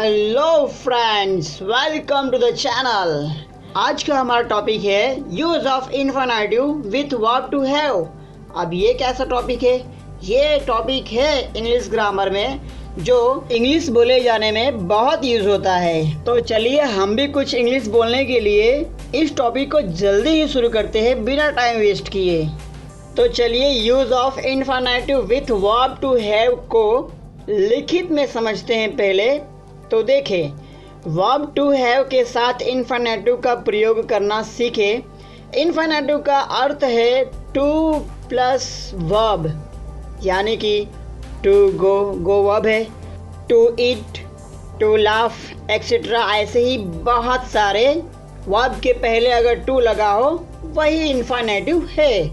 Hello friends, welcome to the channel. आज का हमारा टॉपिक है use of infinitive with verb to have. अब ये कैसा टॉपिक है? ये टॉपिक है इंग्लिश ग्रामर में जो इंग्लिश बोले जाने में बहुत यूज होता है। तो चलिए हम भी कुछ इंग्लिश बोलने के लिए इस टॉपिक को जल्दी ही शुरू करते हैं बिना टाइम वेस्ट किए। तो चलिए use of infinitive with verb to have को लिखित में समझते हैं पहले। तो देखें, वर्ब टू हैव के साथ इन्फिनेटिव का प्रयोग करना सीखें। इन्फिनेटिव का अर्थ है टू प्लस वर्ब, यानी कि टू गो वर्ब है, to eat, to laugh etcetera. ऐसे ही बहुत सारे वर्ब के पहले अगर टू लगा हो वही इन्फिनेटिव है।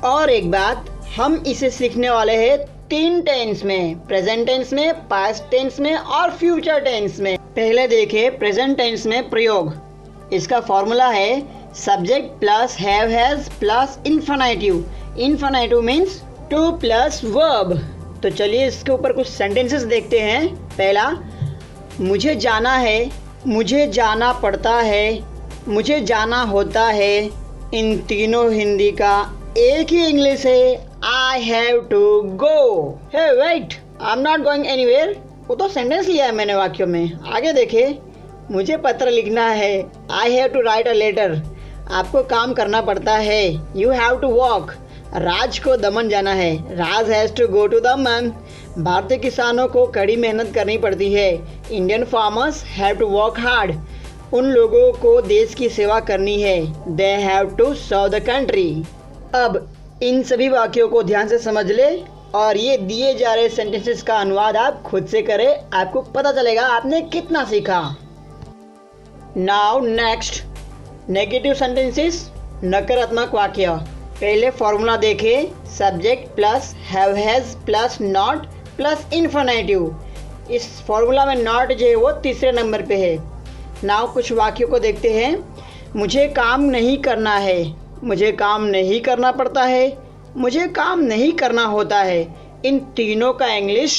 और एक बात, हम इसे सीखने वाले हैं तीन टेंस में, प्रेजेंट टेंस में, पास्ट टेंस में और फ्यूचर टेंस में। पहले देखें प्रेजेंट टेंस में प्रयोग। इसका फॉर्मूला है subject plus have has plus infinitive. Infinitive means two plus verb. तो चलिए इसके ऊपर कुछ सेंटेंसेस देखते हैं। पहला, मुझे जाना है, मुझे जाना पड़ता है, मुझे जाना होता है। इन तीनों हिंदी का एक ही इंग्लिश है, I have to go. Hey wait, I'm not going anywhere. वो तो सेंटेंस लिया है मैंने वाक्यों में। आगे देखे, मुझे पत्र लिखना है, I have to write a letter. आपको काम करना पड़ता है, You have to walk. राज को दमन जाना है, राज has to go to दमन। भारतीय किसानों को कड़ी मेहनत करनी पड़ती है, Indian farmers have to work hard. उन लोगों को देश की सेवा करनी है, They have to serve the country. अब इन सभी वाक्यों को ध्यान से समझ ले और ये दिए जा रहे सेंटेंसेस का अनुवाद आप खुद से करें। आपको पता चलेगा आपने कितना सीखा। नाउ नेक्स्ट, नेगेटिव सेंटेंसेस, नकारात्मक वाक्य। पहले फॉर्मूला देखें, subject plus have has plus not plus infinitive. इस फॉर्मूला में नॉट जो है वो तीसरे नंबर पे है। नाउ कुछ वाक्यों को देखते हैं। मुझे काम नहीं करना है, मुझे काम नहीं करना पड़ता है, मुझे काम नहीं करना होता है। इन तीनों का इंग्लिश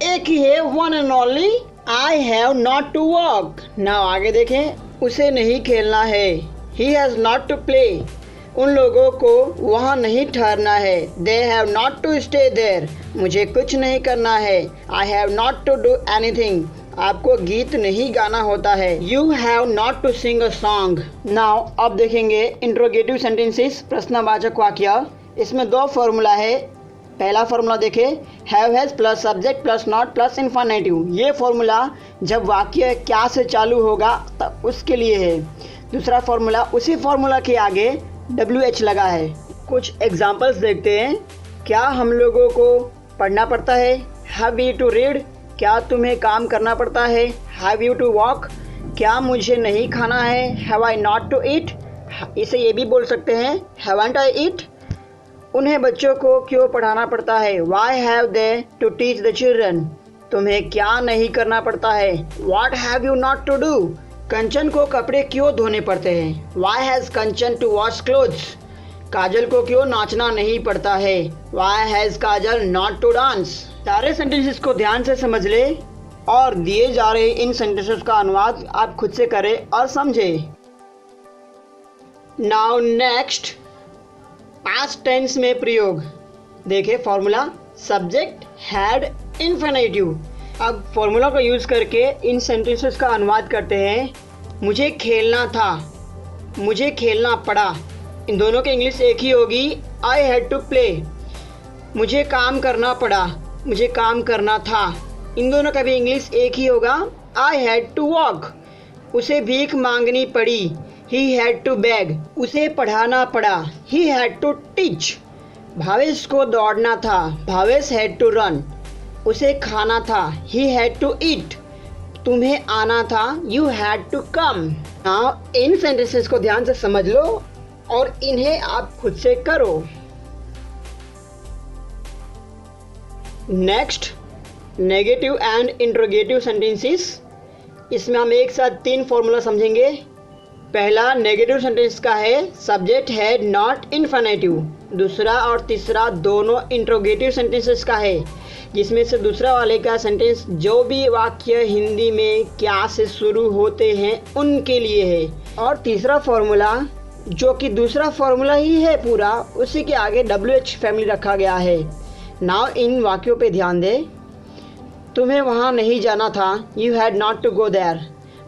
एक ही है, one and only, I have not to work. Now आगे देखें, उसे नहीं खेलना है, he has not to play. उन लोगों को वहाँ नहीं ठहरना है, they have not to stay there. मुझे कुछ नहीं करना है, I have not to do anything. आपको गीत नहीं गाना होता है, you have not to sing a song. Now अब देखेंगे इंट्रोगेटिव सेंटेंसेस, प्रश्नवाचक वाक्य। इसमें दो फॉर्मूला है। पहला फॉर्मूला देखे, have has plus subject plus not plus infinitive. ये फॉर्मूला जब वाक्य क्या से चालू होगा तब उसके लिए है। दूसरा फॉर्मूला, उसी फॉर्मूला के आगे WH लगा है। कुछ एग्जाम्पल्स देखते हैं। क्या हम लोगों को पढ़ना पड़ता है, हैव वी टू रीड। क्या तुम्हें काम करना पड़ता है, हैव यू टू वॉक। क्या मुझे नहीं खाना है, have I not to eat. इसे ये भी बोल सकते हैं, हैवंट आई ईट। उन्हें बच्चों को क्यों पढ़ाना पड़ता है, why have they to teach the children. तुम्हें क्या नहीं करना पड़ता है, what have you not to do. Kanchan को कपड़े क्यों धोने पड़ते हैं, why has Kanchan to wash clothes. Kajal को क्यों नाचना नहीं पड़ता है, why has Kajal not to dance. सारे सेंटेंसेस को ध्यान से समझ ले और दिए जा रहे इन सेंटेंसेस का अनुवाद आप खुद से करें और समझें। नाउ नेक्स्ट, पास्ट टेंस में प्रयोग। देखिए फॉर्मूला, सब्जेक्ट हैड इन्फिनेटिव। अब फॉर्मूला को यूज़ करके इन सेंटेंसेस का अनुवाद करते हैं। मुझे खेलना था, मुझे खेलना पड़ा। इन दोनों की इंग्लिश एक ही होगी, आई हैड टू प्ले। मुझे काम करना पड़ा, मुझे काम करना था। इन दोनों का भी इंग्लिश एक ही होगा, आई हैड टू वॉक। उसे भीख मांगनी पड़ी, ही हैड टू बैग। उसे पढ़ाना पड़ा, he had to teach. Bhavesh को दौड़ना था, भावेश हैड टू रन। उसे खाना था, ही हैड टू ईट। तुम्हें आना था, you had to come. Now इन सेंटेंसेस को ध्यान से समझ लो और इन्हें आप खुद से करो। Next, negative and interrogative sentences. इसमें हम एक साथ तीन फॉर्मूला समझेंगे। पहला नेगेटिव सेंटेंस का है, सब्जेक्ट है नॉट इन्फिनेटिव। दूसरा और तीसरा दोनों इंट्रोगेटिव सेंटेंसेस का है, जिसमें से दूसरा वाले का सेंटेंस जो भी वाक्य हिंदी में क्या से शुरू होते हैं उनके लिए है। और तीसरा फॉर्मूला जो कि दूसरा फॉर्मूला ही है पूरा, उसी के आगे WH फैमिली रखा गया है। नाउ इन वाक्यों पे ध्यान दें। तुम्हें वहाँ नहीं जाना था, you had not to go there.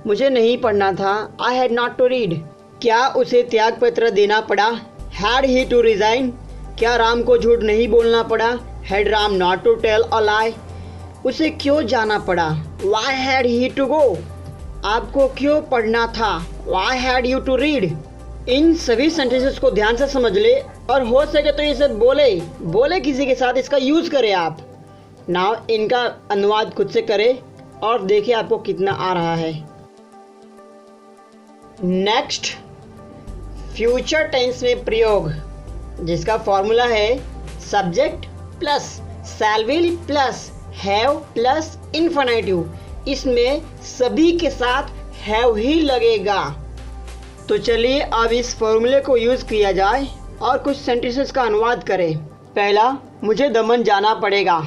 मुझे नहीं पढ़ना था, I had not to read. क्या उसे त्याग पत्र देना पड़ा, हैड ही टू रिज़ाइन। क्या राम को झूठ नहीं बोलना पड़ा, had Ram not to tell a lie. उसे क्यों जाना पड़ा, why had he to go. आपको क्यों पढ़ना था, why had you to read. इन सभी सेंटेंसेस को ध्यान से समझ ले और हो सके तो इसे बोले किसी के साथ इसका यूज़ करें आप। नाउ इनका अनुवाद खुद से करें और देखिए आपको कितना आ रहा है। नेक्स्ट, फ्यूचर टेंस में प्रयोग, जिसका फॉर्मूला है subject plus shell will plus have plus infinitive. इसमें सभी के साथ हैव ही लगेगा। तो चलिए अब इस फॉर्मूले को यूज़ किया जाए और कुछ सेंटेंसेस का अनुवाद करें। पहला, मुझे दमन जाना पड़ेगा,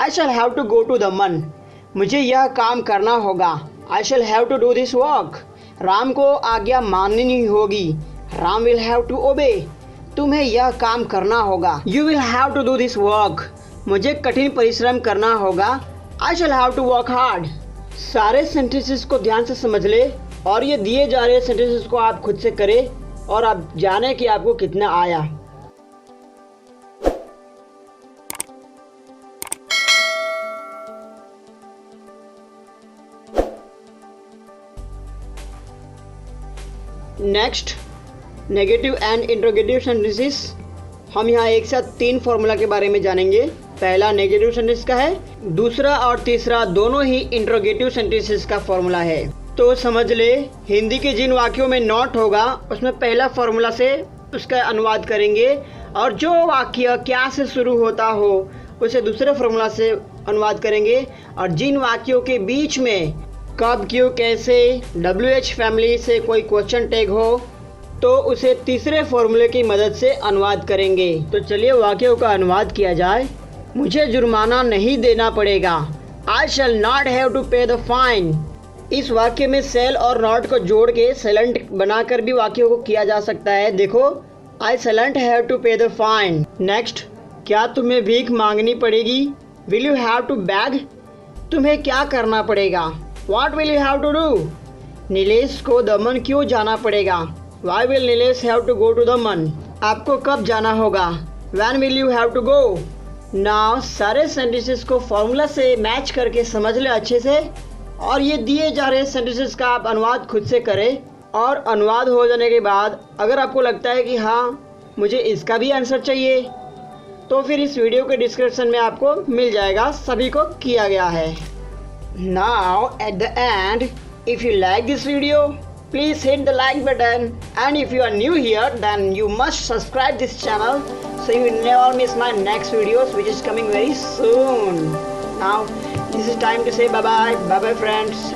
I shall have to go to Daman. मुझे यह काम करना होगा, I shall have to do this work. Ram को आज्ञा माननी होगी, Ram will have to obey. तुम्हें यह काम करना होगा, you will have to do this work. मुझे कठिन परिश्रम करना होगा, I shall have to work hard. सारे सेंटेंसेस को ध्यान से समझ ले और ये दिए जा रहे सेंटेंसेस को आप खुद से करें और आप जाने कि आपको कितना आया। Next, negative and interrogative sentences. हम यहाँ एक साथ 3 फॉर्मूला के बारे में जानेंगे। पहला नेगेटिव सेंटेंस का है, दूसरा और तीसरा दोनों ही इंट्रोगेटिव सेंटेंसेस का फॉर्मूला है। तो समझ ले, हिंदी के जिन वाक्यों में नॉट होगा उसमें पहला फॉर्मूला से उसका अनुवाद करेंगे और जो वाक्य क्या से शुरू होता हो उसे दूसरे फॉर्मूला से अनुवाद करेंगे। और जिन वाक्यों के बीच में कब क्यों कैसे WH फैमिली से कोई क्वेश्चन टैग हो तो उसे तीसरे फॉर्मूले की मदद से अनुवाद करेंगे। तो चलिए वाक्यों का अनुवाद किया जाए। मुझे जुर्माना नहीं देना पड़ेगा, I shall not have to pay the fine. इस वाक्य में सेल और नॉट को जोड़ के सेलेंट बनाकर भी वाक्यों को किया जा सकता है। देखो, I silent have to pay the fine. Next, क्या तुम्हें भीख मांगनी पड़ेगी, will you have to beg. तुम्हें क्या करना पड़ेगा, what will you have to do. Nilesh को दमन क्यों जाना पड़ेगा, why will Nilesh have to go to Daman. आपको कब जाना होगा, when will you have to go. Now सारे सेंटेंसेस को फॉर्मूला से मैच करके समझ ले अच्छे से और ये दिए जा रहे सेंटेंसेस का आप अनुवाद खुद से करें। और अनुवाद हो जाने के बाद अगर आपको लगता है कि हाँ मुझे इसका भी आंसर चाहिए तो फिर इस वीडियो के डिस्क्रिप्शन में आपको मिल जाएगा, सभी को किया गया है। Now at the end, if you like this video please hit the like button, and if you are new here then you must subscribe this channel so you will never miss my next videos which is coming very soon. Now this is time to say bye bye friends.